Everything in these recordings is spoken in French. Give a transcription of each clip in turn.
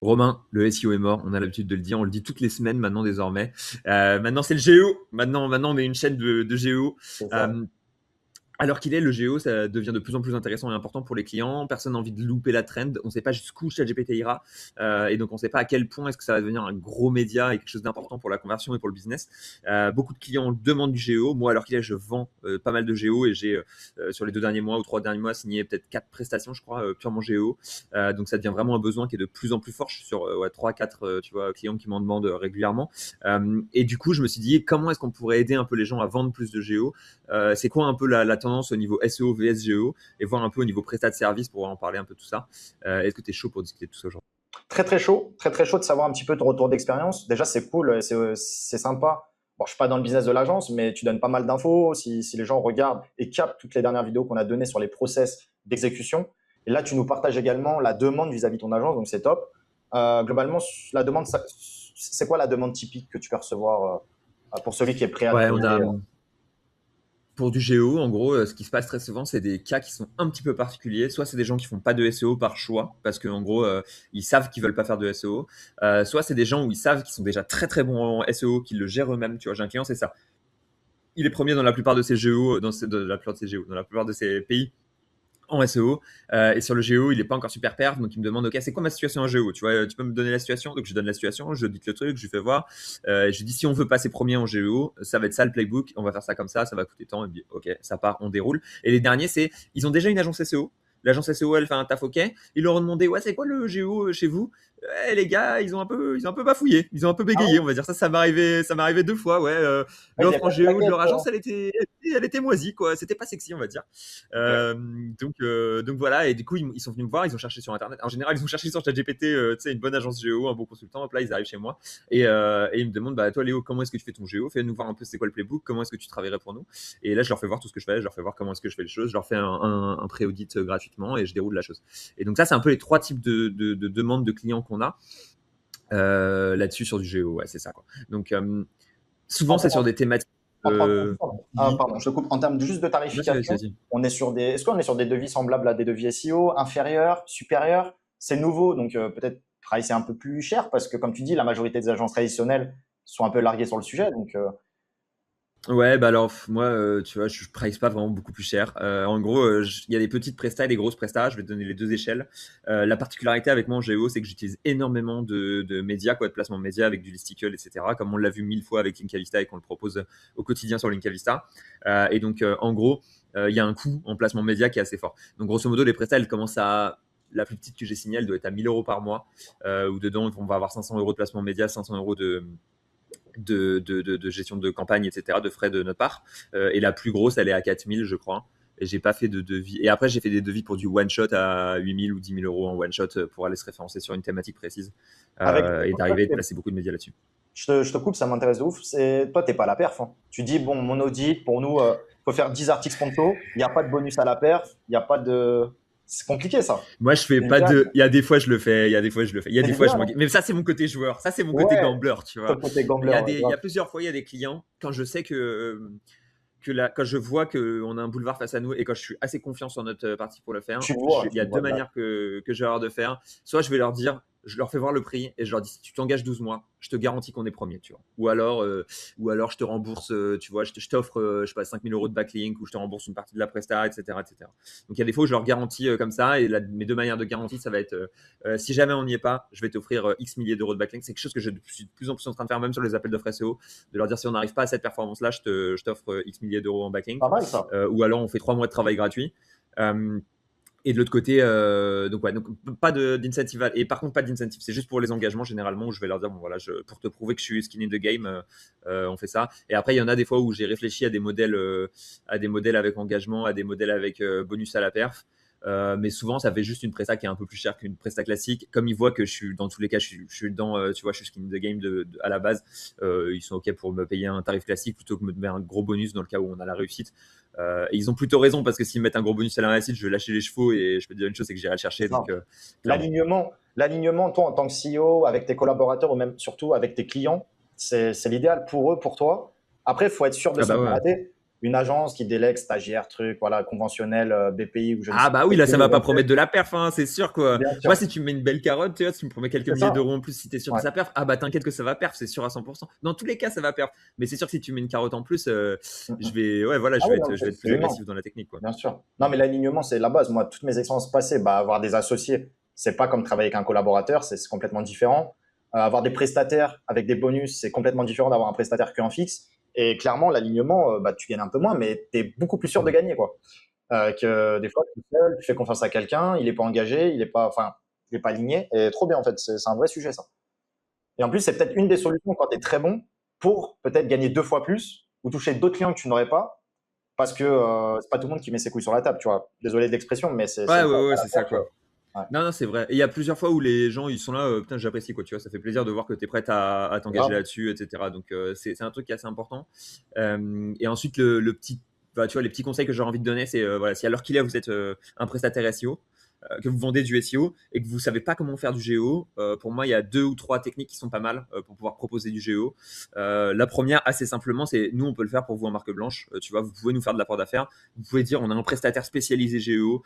Romain, le SEO est mort, on a l'habitude de le dire, on le dit toutes les semaines maintenant désormais. Maintenant c'est le GEO, maintenant on est une chaîne de GEO. C'est ça. Euh, alors qu'il est, le géo, ça devient de plus en plus intéressant et important pour les clients. Personne n'a envie de louper la trend. On ne sait pas jusqu'où ChatGPT ira. Et donc, on ne sait pas à quel point est-ce que ça va devenir un gros média et quelque chose d'important pour la conversion et pour le business. Beaucoup de clients demandent du géo. Moi, alors qu'il est, je vends pas mal de géo et j'ai, sur les 2 derniers mois ou 3 derniers mois, signé peut-être 4 prestations, je crois, purement géo. Donc, ça devient vraiment un besoin qui est de plus en plus fort. Je suis sur 3-4 tu vois, clients qui m'en demandent régulièrement. Et du coup, je me suis dit, comment est-ce qu'on pourrait aider un peu les gens à vendre plus de géo? C'est quoi un peu la tendance au niveau SEO, vs GEO, et voir un peu au niveau prestat de service pour en parler un peu de tout ça. Est-ce que tu es chaud pour discuter de tout ça aujourd'hui? Très très chaud de savoir un petit peu ton retour d'expérience. Déjà, c'est cool, c'est sympa. Bon, je suis pas dans le business de l'agence, mais tu donnes pas mal d'infos. Si les gens regardent et captent toutes les dernières vidéos qu'on a données sur les process d'exécution. Et là, tu nous partages également la demande vis-à-vis de ton agence, donc c'est top. Globalement, la demande, c'est quoi la demande typique que tu peux recevoir pour celui qui est prêt à te Ouais, on payer a pour du géo, en gros, ce qui se passe très souvent, c'est des cas qui sont un petit peu particuliers. Soit c'est des gens qui font pas de SEO par choix, parce qu'en gros, ils savent qu'ils veulent pas faire de SEO. Soit c'est des gens où ils savent qu'ils sont déjà très très bons en SEO, qu'ils le gèrent eux-mêmes. Tu vois, j'ai un client, c'est ça. Il est premier dans la plupart de ses géo, dans la plupart de ses pays en SEO, et sur le géo il est pas encore super perf, donc il me demande ok c'est quoi ma situation en géo, tu vois, tu peux me donner la situation, donc je donne la situation, je dis le truc, je lui fais voir, et je lui dis si on veut passer premier en géo ça va être ça le playbook, on va faire ça comme ça va coûter tant, et puis ok ça part, on déroule. Et les derniers c'est ils ont déjà une agence SEO, l'agence SEO elle fait un taf ok, ils leur ont demandé ouais c'est quoi le géo chez vous. Les gars ils ont un peu bafouillé, ils ont un peu Ah bégayé, ouais? on va dire ça m'est arrivé 2 fois, ouais, Ouais, il y a l'offre en pas de géo de plaquettes, leur agence quoi. elle était moisie quoi, c'était pas sexy on va dire. Ok. Donc voilà, et du coup, ils sont venus me voir, ils ont cherché sur Internet. En général, ils ont cherché sur ChatGPT, tu sais, une bonne agence géo, un bon consultant. Hop là, ils arrivent chez moi et ils me demandent, bah, toi, Léo, comment est-ce que tu fais ton géo? Fais-nous voir un peu c'est quoi le playbook, comment est-ce que tu travaillerais pour nous? Et là, je leur fais voir tout ce que je fais, je leur fais voir comment est-ce que je fais les choses, je leur fais un pré-audit gratuitement et je déroule la chose. Et donc, ça, c'est un peu les 3 types de demandes de clients qu'on a là-dessus sur du géo, ouais, c'est ça, quoi. Donc, souvent, En, c'est sur des thématiques. Dis, pardon, je te coupe. En termes juste de vas-y, vas-y, tarification, vas-y. est-ce qu'on est sur des devis semblables à des devis SEO, inférieurs, supérieurs? C'est nouveau, donc peut-être pricer un peu plus cher parce que, comme tu dis, la majorité des agences traditionnelles sont un peu larguées sur le sujet. Donc, Ouais, bah alors moi, tu vois, je price pas vraiment beaucoup plus cher. En gros, il y a des petites prestats et des grosses prestats. Je vais te donner les 2 échelles. La particularité avec moi en géo, c'est que j'utilise énormément de médias, quoi, de placements médias avec du listicle, etc. Comme on l'a vu 1000 fois avec Linkavista et qu'on le propose au quotidien sur Linkavista. Et donc, en gros, il y a un coût en placement média qui est assez fort. Donc, grosso modo, les prestats, elles commencent à la plus petite que j'ai signée, elle doit être à 1000 € par mois, où dedans, on va avoir 500 € de placement média, 500 € de gestion de campagne, etc., de frais de notre part. Et la plus grosse, elle est à 4000, je crois. Et j'ai pas fait de devis. Et après, j'ai fait des devis pour du one shot à 8000 ou 10 000 € en one shot pour aller se référencer sur une thématique précise avec et d'arriver de placer beaucoup de médias là-dessus. je te coupe, ça m'intéresse de ouf. Toi, t'es pas à la perf, hein. Tu dis, bon, mon audit, pour nous, faut faire 10 articles sponsor. Il n'y a pas de bonus à la perf. Il n'y a pas de. C'est compliqué, ça. Moi, je fais C'est pas l'idéal. de. Il y a des fois, je le fais. Il y a des fois, je le fais. Il y a C'est des fois, je l'idéal, m'en. hein. Mais ça, c'est mon côté joueur. Ça, c'est mon côté Ouais, gambler, tu sur vois. le côté Il gambler, y a ouais, il y grave. a plusieurs fois, il y a des clients quand je sais que quand je vois qu'on a un boulevard face à nous et quand je suis assez confiant sur notre partie pour le faire, il y Tu a le vois deux direct. manières que je vais avoir de faire. Soit je vais leur dire, je leur fais voir le prix et je leur dis, si tu t'engages 12 mois, je te garantis qu'on est premier, tu vois. Ou alors je te rembourse, tu vois, je t'offre, je sais pas, 5000 € de backlink ou je te rembourse une partie de la presta, etc., etc. Donc il y a des fois où je leur garantis comme ça et mes 2 manières de garantie, ça va être, si jamais on n'y est pas, je vais t'offrir X milliers d'euros de backlink. C'est quelque chose que je suis de plus en plus en train de faire même sur les appels d'offres SEO, de leur dire si on n'arrive pas à cette performance-là, je t'offre X milliers d'euros en backlink. Pas mal, ça. Ou alors on fait 3 mois de travail gratuit. Euh, et de l'autre côté, donc pas d'incentive. Et par contre, pas d'incentive. C'est juste pour les engagements, généralement, où je vais leur dire, bon voilà, pour te prouver que je suis skin in the game, on fait ça. Et après, il y en a des fois où j'ai réfléchi à des modèles avec engagement, à des modèles avec bonus à la perf. Mais souvent, ça fait juste une presta qui est un peu plus chère qu'une presta classique. Comme ils voient que je suis dans tous les cas, je suis dans, tu vois, je suis skin in the game à la base. Ils sont ok pour me payer un tarif classique plutôt que de me mettre un gros bonus dans le cas où on a la réussite. Et ils ont plutôt raison parce que s'ils mettent un gros bonus à la réussite, je vais lâcher les chevaux et je peux te dire une chose, c'est que j'irai le C'est chercher. ça. Donc, clairement. L'alignement, toi, en tant que CEO, avec tes collaborateurs ou même surtout avec tes clients, c'est l'idéal pour eux, pour toi. Après, il faut être sûr de Ah se bah ouais. brader. une agence qui délègue stagiaire, truc, voilà, conventionnel, BPI ou je ne Ah sais bah oui, quel là ça va pas ONCF. promettre de la perf, hein, c'est sûr quoi. Bien Moi sûr, si tu me mets une belle carotte, tu vois, si tu me promets quelques c'est milliers ça. d'euros en plus, si t'es sûr que Ouais. ça perf, ah bah t'inquiète que ça va perf, c'est sûr à 100%. Dans tous les cas ça va perf. Mais c'est sûr que si tu mets une carotte en plus, Mm, je mm. vais, ouais voilà, Ah oui, non, je vais être c'est plus humain. agressif dans la technique quoi. Bien sûr. Non, Mm. mais l'alignement, c'est la base. Moi, toutes mes expériences passées, bah, avoir des associés, c'est pas comme travailler avec un collaborateur, c'est complètement différent. Avoir des prestataires avec des bonus, c'est complètement différent d'avoir un prestataire que en fixe. Et clairement, l'alignement, bah, tu gagnes un peu moins, mais tu es beaucoup plus sûr de Mm. gagner, quoi. Que des fois, tu es seul, tu fais confiance à quelqu'un, il est pas engagé, il est pas, enfin, il est pas aligné. Et trop bien, en fait. C'est un vrai sujet, ça. Et en plus, c'est peut-être une des solutions quand tu es très bon pour peut-être gagner 2 fois plus ou toucher d'autres clients que tu n'aurais pas parce que c'est pas tout le monde qui met ses couilles sur la table, tu vois. Désolé de l'expression, mais c'est Ouais le cas ouais ouais, à la c'est ça fois, tu quoi. vois. Ouais, Non, non, c'est vrai. Et il y a plusieurs fois où les gens, ils sont là, putain, j'apprécie quoi, tu vois, ça fait plaisir de voir que tu es prête à t'engager grave. là-dessus, etc. Donc, c'est un truc qui est assez important. Et ensuite, le petit, bah, tu vois, les petits conseils que j'aurais envie de donner, c'est, voilà, si à l'heure qu'il est, vous êtes un prestataire SEO, que vous vendez du SEO et que vous savez pas comment faire du GEO, pour moi, il y a 2 ou 3 techniques qui sont pas mal pour pouvoir proposer du GEO. La première, assez simplement, c'est nous, on peut le faire pour vous en marque blanche. Tu vois, vous pouvez nous faire de l'apport d'affaires. Vous pouvez dire, on a un prestataire spécialisé GEO.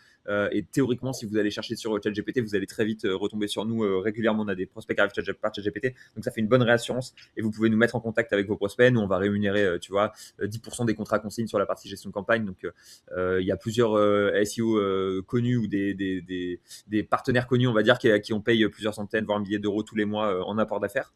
Et théoriquement, si vous allez chercher sur ChatGPT, vous allez très vite retomber sur nous. Régulièrement, on a des prospects qui arrivent par ChatGPT, donc ça fait une bonne réassurance. Et vous pouvez nous mettre en contact avec vos prospects. Nous, on va rémunérer, tu vois, 10% des contrats consignes sur la partie gestion de campagne. Donc, il y a plusieurs SEO connus ou des partenaires connus, on va dire, qui on paye plusieurs centaines, voire milliers d'euros tous les mois en apport d'affaires.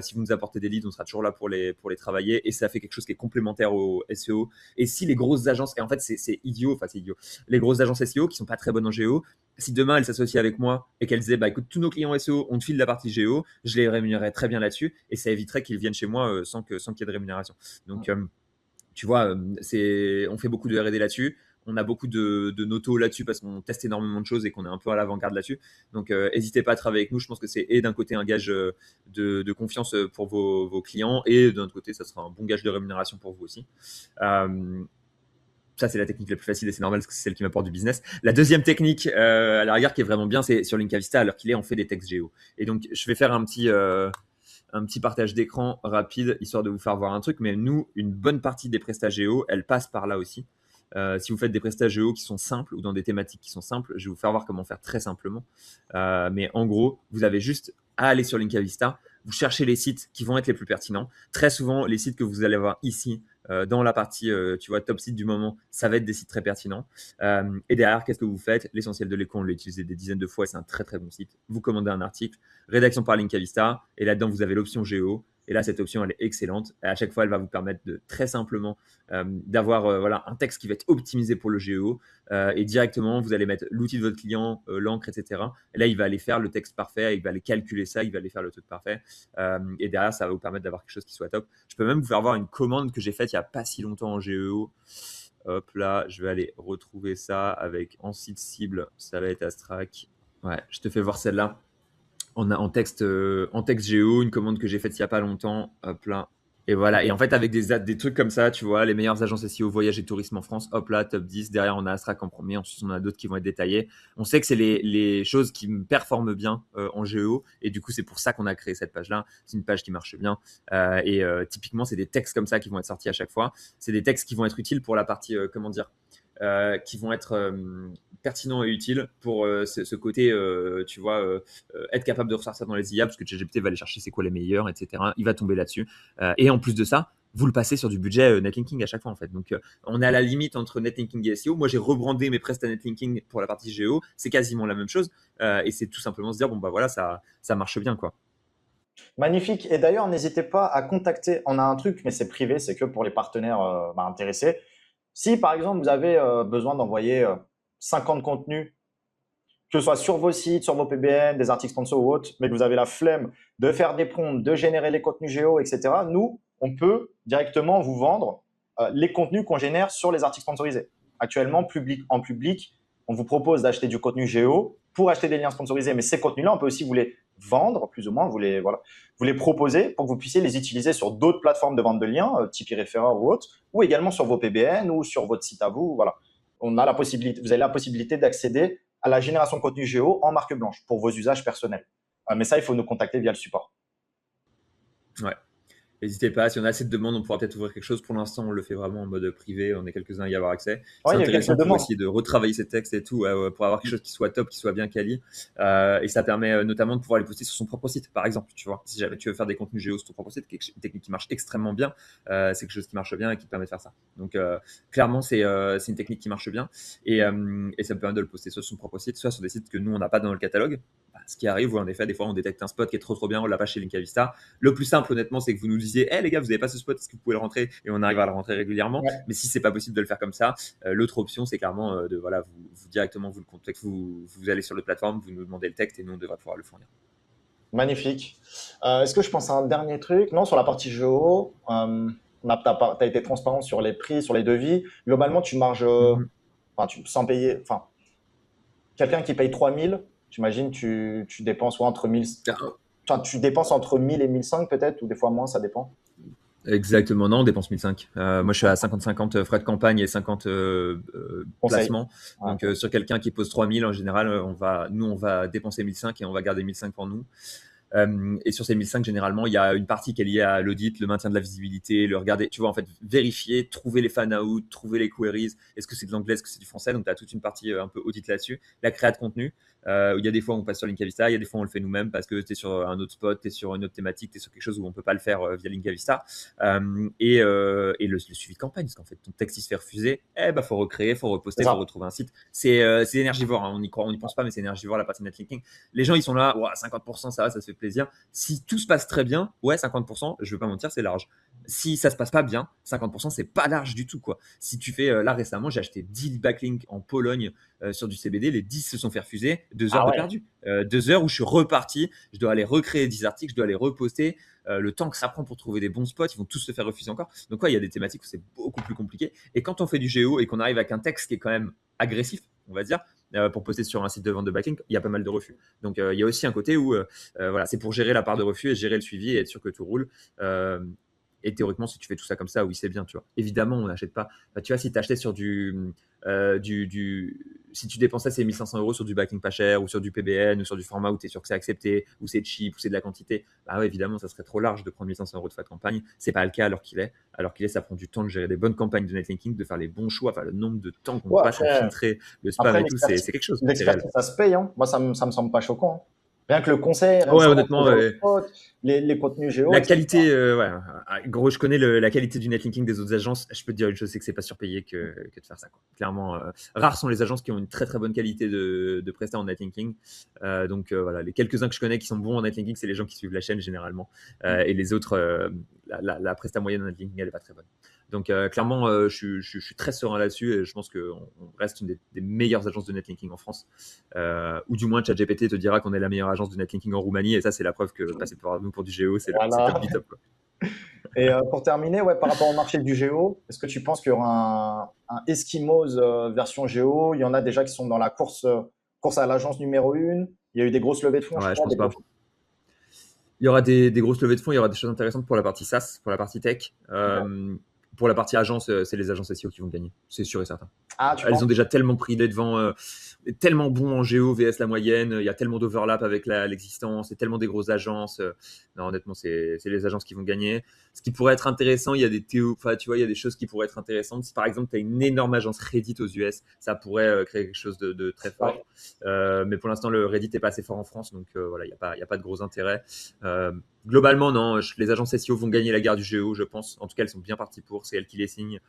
Si vous nous apportez des leads, on sera toujours là pour les travailler. Et ça fait quelque chose qui est complémentaire au SEO. Et si les grosses agences, et en fait, c'est idiot, enfin, c'est idiot, les grosses agences SEO qui sont pas très bonnes en géo, si demain elles s'associent avec moi et qu'elles disaient bah écoute, tous nos clients SEO, on te file la partie géo, je les rémunérerais très bien là-dessus et ça éviterait qu'ils viennent chez moi sans qu'il y ait de rémunération. Donc tu vois, on fait beaucoup de R&D là-dessus. On a beaucoup de notos là-dessus parce qu'on teste énormément de choses et qu'on est un peu à l'avant-garde là-dessus. Donc, n'hésitez pas à travailler avec nous. Je pense que c'est et d'un côté un gage de confiance pour vos clients et d'un autre côté, ça sera un bon gage de rémunération pour vous aussi. Euh, Ça, c'est la technique la plus facile et c'est normal parce que c'est celle qui m'apporte du business. La deuxième technique, à la rigueur, qui est vraiment bien, c'est sur Linkavista, à l'heure qu'il est, on fait des textes géo. Et donc, je vais faire un petit partage d'écran rapide, histoire de vous faire voir un truc. Mais nous, une bonne partie des prestats géo, elle passe par là aussi. Si vous faites des prestats géo qui sont simples ou dans des thématiques qui sont simples, je vais vous faire voir comment faire très simplement. Mais en gros, vous avez juste à aller sur Linkavista, vous cherchez les sites qui vont être les plus pertinents. Très souvent, les sites que vous allez voir ici, dans la partie, tu vois, top site du moment, ça va être des sites très pertinents. Et derrière, qu'est-ce que vous faites? L'essentiel de l'écran, on l'a utilisé des dizaines de fois et c'est un très très bon site. Vous commandez un article, rédaction par Linkavista, et là-dedans, vous avez l'option géo. Et là, cette option, elle est excellente. Et à chaque fois, elle va vous permettre de très simplement d'avoir voilà, un texte qui va être optimisé pour le géo. Et directement, vous allez mettre l'outil de votre client, l'encre, etc. Et là, il va aller faire le texte parfait, il va aller calculer ça, il va aller faire le truc parfait. Et derrière, ça va vous permettre d'avoir quelque chose qui soit top. Je peux même vous faire voir une commande que j'ai faite il n'y a pas si longtemps en GEO. Hop là, je vais aller retrouver ça avec en site cible. Ça va être Astrac. Ouais, je te fais voir celle-là en texte géo, une commande que j'ai faite il n'y a pas longtemps. Hop là. Et voilà. Et en Ok. fait, avec des trucs comme ça, tu vois, les meilleures agences SEO voyage et tourisme en France, hop là, top 10. Derrière, on a Astrac en premier. Ensuite, on a d'autres qui vont être détaillés. On sait que c'est les choses qui me performent bien en géo. Et du coup, c'est pour ça qu'on a créé cette page-là. C'est une page qui marche bien. Typiquement, c'est des textes comme ça qui vont être sortis à chaque fois. C'est des textes qui vont être utiles pour la partie, comment dire, qui vont être pertinents et utiles pour ce côté, tu vois, être capable de ressortir dans les IA, parce que ChatGPT va aller chercher c'est quoi les meilleurs, etc. Il va tomber là-dessus. Et en plus de ça, vous le passez sur du budget netlinking à chaque fois en fait. Donc on est à la limite entre netlinking et SEO. Moi j'ai rebrandé mes prestats netlinking pour la partie géo, c'est quasiment la même chose. Et c'est tout simplement se dire bon bah voilà, ça marche bien quoi. Magnifique. Et d'ailleurs, n'hésitez pas à contacter. On a un truc, mais c'est privé, c'est que pour les partenaires bah, intéressés. Si par exemple vous avez besoin d'envoyer 50 contenus, que ce soit sur vos sites, sur vos PBN, des articles sponsors ou autres, mais que vous avez la flemme de faire des prompts, de générer les contenus géo, etc., nous, on peut directement vous vendre les contenus qu'on génère sur les articles sponsorisés. Actuellement, en public, on vous propose d'acheter du contenu géo pour acheter des liens sponsorisés, mais ces contenus-là, on peut aussi vous les vendre, plus ou moins, voilà, vous les proposer pour que vous puissiez les utiliser sur d'autres plateformes de vente de liens, Tipeee Référeur ou autres, ou également sur vos PBN ou sur votre site à vous. Voilà. Vous avez la possibilité d'accéder à la génération de contenu géo en marque blanche pour vos usages personnels. Mais ça, il faut nous contacter via le support. Ouais. N'hésitez pas, si on a assez de demandes, on pourra peut-être ouvrir quelque chose. Pour l'instant, on le fait vraiment en mode privé, on est quelques-uns à y avoir accès. Ouais, C'est il y a quelques intéressant pour demandes. essayer de retravailler ces textes et tout, pour avoir quelque chose qui soit top, qui soit bien quali. Et ça permet notamment de pouvoir les poster sur son propre site, par exemple. Tu vois, si jamais tu veux faire des contenus géo sur ton propre site, une technique qui marche extrêmement bien, c'est quelque chose qui marche bien et qui te permet de faire ça. Donc, clairement, c'est une technique qui marche bien et ça me permet de le poster soit sur son propre site, soit sur des sites que nous, on n'a pas dans le catalogue. Bah, ce qui arrive, où en effet, des fois, on détecte un spot qui est trop bien, on l'a pas chez Linkavista. Le plus simple, honnêtement, c'est que vous nous disiez, les gars, vous n'avez pas ce spot, est-ce que vous pouvez le rentrer? Et on arrive à le rentrer régulièrement. Ouais. Mais si c'est pas possible de le faire comme ça, l'autre option, c'est clairement de voilà, vous directement vous le contexte, vous allez sur notre plateforme, vous nous demandez le texte et nous on devra pouvoir le fournir. Magnifique. Est-ce que je pense à un dernier truc? Non, sur la partie géo, t'as été transparent sur les prix, sur les devis. Globalement, tu marges, Mhm. enfin, sans payer, enfin, quelqu'un qui paye 3000, j'imagine, tu dépenses ouais, entre 1000, enfin, tu dépenses entre 1000 et 1005 peut-être, ou des fois moins, ça dépend. Exactement, non, on dépense 1005. Moi, je suis à 50-50 frais de campagne et 50 Conseil. placements. Ouais. Donc, sur quelqu'un qui pose 3000, en général, on va dépenser 1005 et on va garder 1005 pour nous. Et sur ces 1005, généralement, il y a une partie qui est liée à l'audit, le maintien de la visibilité, le regarder, tu vois, en fait, vérifier, trouver les fan-out, trouver les queries, est-ce que c'est de l'anglais, est-ce que c'est du français, donc tu as toute une partie un peu audit là-dessus. La créa de contenu, où il y a des fois on passe sur Linkavista, il y a des fois on le fait nous-mêmes parce que tu es sur un autre spot, tu es sur une autre thématique, tu es sur quelque chose où on peut pas le faire via Linkavista. Et le suivi de campagne, parce qu'en fait, ton texte il se fait refuser, bah faut recréer, faut C'est reposter, faut ça. retrouver un site. C'est énergivore, hein, on y croit, on y pense pas, mais c'est énergivore la partie netlinking. Les gens ils sont là, 50%, ça va, ça se fait plaisir. Si tout se passe très bien, ouais, 50%, je vais pas mentir, c'est large. Si ça se passe pas bien, 50%, c'est pas large du tout, quoi. Si tu fais, là récemment, j'ai acheté 10 backlinks en Pologne sur du CBD, les 10 se sont fait refuser, 2 heures Ah de ouais. perdu. 2 heures où je suis reparti, je dois aller recréer 10 articles, je dois aller reposter. Le temps que ça prend pour trouver des bons spots, ils vont tous se faire refuser encore. Donc, ouais, il y a des thématiques où c'est beaucoup plus compliqué. Et quand on fait du géo et qu'on arrive avec un texte qui est quand même agressif, on va dire, pour poster sur un site de vente de backlink, il y a pas mal de refus. Donc, il y a aussi un côté où voilà, c'est pour gérer la part de refus et gérer le suivi et être sûr que tout roule. Euh, et théoriquement, si tu fais tout ça comme ça, oui, c'est bien, tu vois. Évidemment, on n'achète pas. Bah, tu vois, si tu achetais sur si tu dépensais ces 1500 € sur du backing pas cher ou sur du PBN ou sur du format où tu es sûr que c'est accepté, ou c'est cheap, ou c'est de la quantité, bah ouais, évidemment, ça serait trop large de prendre 1500 € de frais de campagne. C'est pas le cas alors qu'il est. Alors qu'il est, ça prend du temps de gérer des bonnes campagnes de netlinking, de faire les bons choix. Enfin, le nombre de temps qu'on Ouais, passe à filtrer le spam après et tout, c'est quelque chose. C'est réel. l'expertise, ça se paye, hein. Moi, ça me semble pas choquant, hein. Rien que le conseil, rien que Ouais, savoir honnêtement, trouver au spot, les contenus géo, la etc. qualité, ouais, gros, je connais la qualité du netlinking des autres agences. Je peux te dire une chose, c'est que c'est pas surpayé que de faire ça, quoi. Clairement, rares sont les agences qui ont une très très bonne qualité de prestat en netlinking. Donc voilà, les quelques-uns que je connais qui sont bons en netlinking, c'est les gens qui suivent la chaîne généralement. Et les autres, la presta moyenne en netlinking, elle est pas très bonne. Donc clairement, je suis très serein là-dessus et je pense qu'on reste une des meilleures agences de netlinking en France. Ou du moins, ChatGPT te dira qu'on est la meilleure agence de netlinking en Roumanie et ça, c'est la preuve que passer par nous pour du géo, c'est top Voilà. du top, quoi. Et pour terminer, ouais, par rapport au marché du géo, est-ce que tu penses qu'il y aura un Eskimos version géo? Il y en a déjà qui sont dans la course à l'agence numéro 1. Il y a eu des grosses levées de fonds, je Ouais, je crois, pense des gros. pas. Il y aura des grosses levées de fonds, il y aura des choses intéressantes pour la partie SaaS, pour la partie tech. Pour la partie agence, c'est les agences SEO qui vont gagner, c'est sûr et certain. Ah, tu Elles penses? ont déjà tellement pris les devants, tellement bon en géo vs la moyenne, il y a tellement d'overlap avec l'existence, et tellement des grosses agences. Non, honnêtement, c'est les agences qui vont gagner. Ce qui pourrait être intéressant, il y a des enfin, tu vois, il y a des choses qui pourraient être intéressantes. Si par exemple, tu as une énorme agence Reddit aux US, ça pourrait créer quelque chose de très Ouais. fort. Mais pour l'instant, le Reddit n'est pas assez fort en France, donc voilà, il y a pas de gros intérêt. Globalement, non, les agences SEO vont gagner la guerre du géo, je pense. En tout cas, elles sont bien parties pour, c'est elles qui les signent.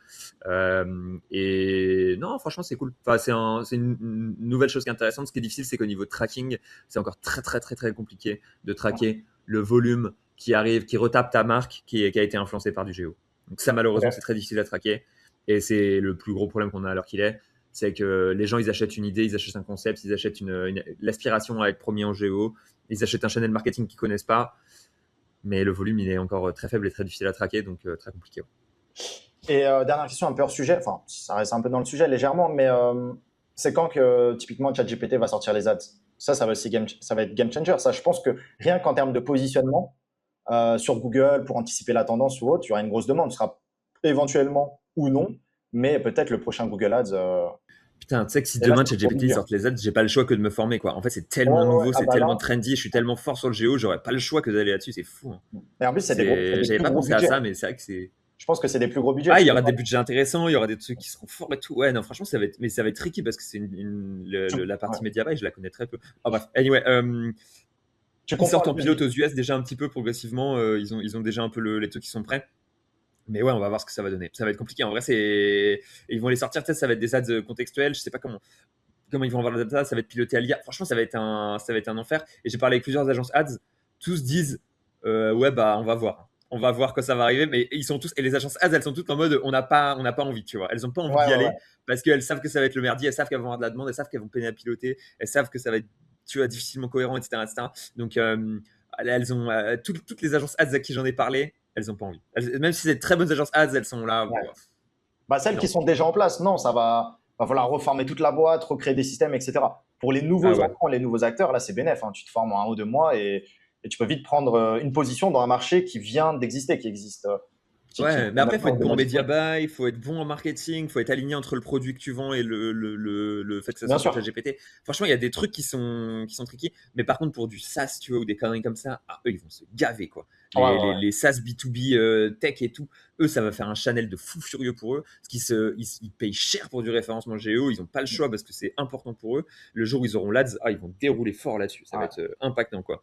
Et non, franchement, c'est cool. Enfin, c'est une nouvelle chose qui est intéressante. Ce qui est difficile, c'est qu'au niveau de tracking, c'est encore très, très, très, très compliqué de traquer le volume qui arrive, qui retape ta marque, qui a été influencé par du géo. Donc ça, malheureusement, c'est Ok. très difficile à traquer. Et c'est le plus gros problème qu'on a à l'heure qu'il est. C'est que les gens, ils achètent une idée, ils achètent un concept, ils achètent l'aspiration à être premier en géo, ils achètent un channel marketing qu'ils connaissent pas, mais le volume, il est encore très faible et très difficile à traquer, donc très compliqué. Ouais. Et dernière question un peu hors sujet, enfin, ça reste un peu dans le sujet légèrement, mais c'est quand que typiquement ChatGPT va sortir les ads? Ça va aussi ça va être game changer. Ça, je pense que rien qu'en termes de positionnement sur Google pour anticiper la tendance ou autre, il y aura une grosse demande. Ce sera éventuellement ou non, mais peut-être le prochain Google Ads. Putain, tu sais que si Et là, demain c'est du gros ChatGPT budget. sortent les ads, j'ai pas le choix que de me former, quoi. En fait, c'est Ouais, tellement ouais, ouais. nouveau, Ah c'est bah tellement là. trendy, je suis tellement fort sur le géo, j'aurais pas le choix que d'aller là-dessus, c'est fou, hein. Et en plus, c'est des J'avais plus pas gros pensé à budgets. ça, mais c'est vrai que c'est. Je pense que c'est des plus gros budgets. Ah, Tu il y peux aura pas. des budgets intéressants, il y aura des trucs qui seront forts et tout. Ouais, non, franchement, mais ça va être tricky parce que c'est la Ouais. partie média buy, je la connais très peu. Ah, bref, anyway, Tu ils comprends sortent le en but. pilote aux US déjà un petit peu progressivement, ils ont déjà un peu les trucs qui sont prêts. Mais ouais, on va voir ce que ça va donner. Ça va être compliqué. En vrai, ils vont les sortir, peut-être ça va être des ads contextuels, je sais pas comment ils vont avoir la data, ça va être piloté à l'IA. Franchement, ça va être un enfer. Et j'ai parlé avec plusieurs agences ads, tous disent ouais, bah, on va voir. On va voir quand ça va arriver, mais ils sont tous, et les agences ads, elles sont toutes en mode on n'a pas envie, tu vois. Elles n'ont pas envie Ouais, d'y ouais, ouais. aller parce qu'elles savent que ça va être le merdier, elles savent qu'elles vont avoir de la demande, elles savent qu'elles vont peiner à piloter, elles savent que ça va être, tu vois, difficilement cohérent, etc. etc. Donc, elles ont, toutes les agences ads à qui j'en ai parlé, elles n'ont pas envie. Même si c'est de très bonnes agences ads, elles sont là. Ouais. Bah, celles qui Non. sont déjà en place, non, va falloir reformer toute la boîte, recréer des systèmes, etc. Pour les Ah nouveaux ouais. entrants, les nouveaux acteurs, là, c'est bénéf, hein. Tu te formes en 1 ou 2 mois et tu peux vite prendre une position dans un marché qui vient d'exister, qui existe, qui Ouais, mais n'a après, même il pas faut être bon en vraiment média disponible. buy, il faut être bon en marketing, il faut être aligné entre le produit que tu vends et le fait que ça Bien soit sur sûr. ChatGPT. Franchement, il y a des trucs qui sont tricky. Mais par contre, pour du SaaS, tu vois, ou des conneries comme ça, eux, ils vont se gaver, quoi. Ouais, Les, ouais, les, ouais. les SaaS B2B tech et tout, eux, ça va faire un channel de fou furieux pour eux. Parce qu'ils payent cher pour du référencement géo, ils n'ont pas le choix parce que c'est important pour eux. Le jour où ils auront l'ADS, ils vont dérouler fort là-dessus. Ça va Ouais. être impactant, quoi.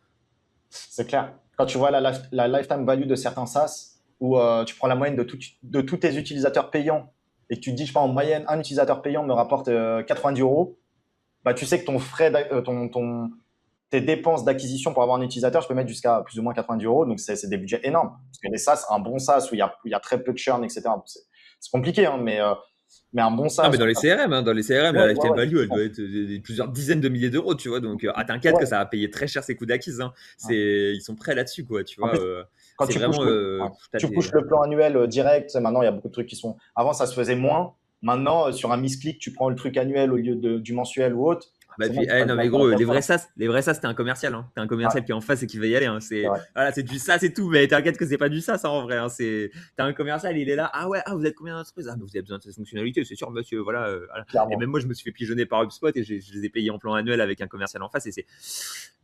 C'est clair. Quand tu vois la lifetime value de certains SaaS, où tu prends la moyenne de tous tes utilisateurs payants et que tu te dis, je sais pas, en moyenne, un utilisateur payant me rapporte 90 euros, bah, tu sais que ton frais, tes dépenses d'acquisition pour avoir un utilisateur, je peux mettre jusqu'à plus ou moins 90 euros. Donc, c'est des budgets énormes. Parce que les SaaS, un bon SaaS où il y a très peu de churn, etc. C'est compliqué, hein, mais un bon Non, SaaS. mais dans les CRM, hein, Ouais, la ouais, lifetime ouais, value, elle effectivement. doit être plusieurs dizaines de milliers d'euros, tu vois. Donc, t'inquiète que Ouais, ça va payer très cher ses coûts d'acquise, hein. ouais. Ils sont prêts là-dessus, quoi, tu En vois. plus, quand C'est tu pushes vraiment, ouais, t'as tu pushes des. le plan annuel direct, tu sais, maintenant, il y a beaucoup de trucs qui sont. Avant, ça se faisait moins. Maintenant, sur un misclick, tu prends le truc annuel au lieu du mensuel ou autre. Bah, C'est bon, puis, tu passes non, mais directement à gros, la casse. les vrais SaaS, t'es un commercial, hein. T'es un Ouais, commercial qui est en face et qui va y aller, hein. c'est C'est, vrai. voilà, c'est du SaaS et tout, mais t'inquiète que c'est pas du SaaS, hein, en vrai, hein. T'as un commercial, il est là. Ah ouais, vous êtes combien d'entreprises? Ah, mais vous avez besoin de cette fonctionnalité, c'est sûr, monsieur, voilà, voilà. Et même Clairement. moi, je me suis fait pigeonner par HubSpot et je les ai payés en plan annuel avec un commercial en face. Et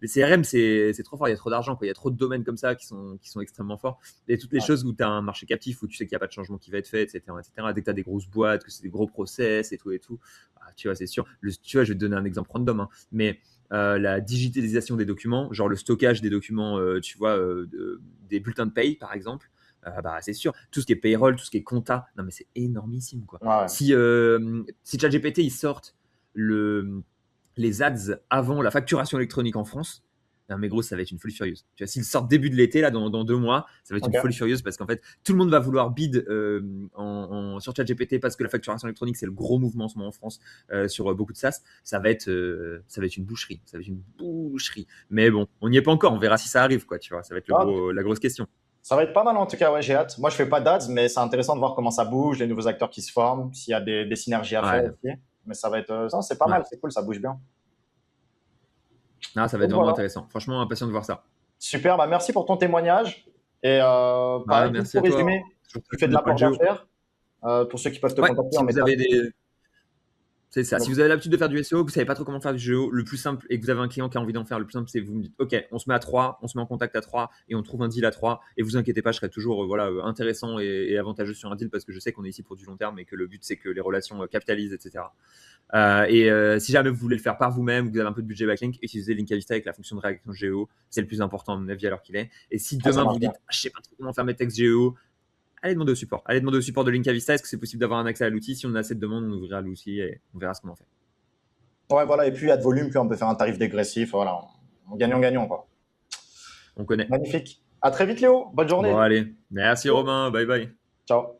les CRM, c'est trop fort, il y a trop d'argent, quoi. Il y a trop de domaines comme ça qui sont extrêmement forts. Et toutes les Ouais. choses où t'as un marché captif, où tu sais qu'il n'y a pas de changement qui va être fait, etc., etc. Dès que t'as des grosses boîtes, que c'est des gros process et tout, tu vois, c'est sûr. Tu vois, je vais te donner un exemple random, hein, mais la digitalisation des documents, genre le stockage des documents, tu vois, des bulletins de paye, par exemple, bah, c'est sûr. Tout ce qui est payroll, tout ce qui est compta, non, mais c'est énormissime, quoi. Ouais, ouais. Si ChatGPT, ils sortent les ads avant la facturation électronique en France, non, mais gros, ça va être une folie furieuse. Tu vois, s'ils sortent début de l'été, là, dans 2 mois, ça va être une Ok. folie furieuse parce qu'en fait, tout le monde va vouloir bid sur ChatGPT parce que la facturation électronique, c'est le gros mouvement en ce moment en France sur beaucoup de SaaS. Ça va être une boucherie. Ça va être une boucherie. Mais bon, on n'y est pas encore. On verra si ça arrive, quoi. Tu vois, ça va être Ah, la grosse question. ça va être pas mal en tout cas, ouais, j'ai hâte. Moi, je fais pas d'ads, mais c'est intéressant de voir comment ça bouge, les nouveaux acteurs qui se forment, s'il y a des synergies à faire Ouais, aussi. Mais ça va être, non, c'est pas ouais. mal, c'est cool, ça bouge bien. Non, ça va être Donc vraiment voilà. intéressant. Franchement, impatient de voir ça. Super, bah merci pour ton témoignage. Et Ah, pareil, juste merci à pour toi. résumer, Toujours tu très fais cool de de la parler de porte géo. d'affaires. Pour ceux qui peuvent te Ouais, contacter, on si vous mettra. avez des, C'est ça. Si vous avez l'habitude de faire du SEO, que vous savez pas trop comment faire du géo, le plus simple, et que vous avez un client qui a envie d'en faire, le plus simple, c'est vous me dites, OK, on se met à 3, on se met en contact à 3, et on trouve un deal à 3. Et vous inquiétez pas, je serai toujours voilà, intéressant et avantageux sur un deal parce que je sais qu'on est ici pour du long terme et que le but, c'est que les relations capitalisent, etc. Si jamais vous voulez le faire par vous-même, vous avez un peu de budget backlink, utilisez Linkavista avec la fonction de réaction géo. C'est le plus important, à mon avis, alors qu'il est. Et si Ah, ça demain marche vous bien. dites, je sais pas trop comment faire mes textes géo, allez demander au support. Allez demander au support de Linkavista. Est-ce que c'est possible d'avoir un accès à l'outil? Si on a cette demande, on ouvrira l'outil et on verra ce qu'on en fait. Ouais, voilà. Et puis, il y a de volume, puis on peut faire un tarif dégressif. Voilà. Gagnant-gagnant, quoi. On connaît. Magnifique. À très vite, Léo. Bonne Bon, journée. allez. Merci Romain. Bye bye. Ciao.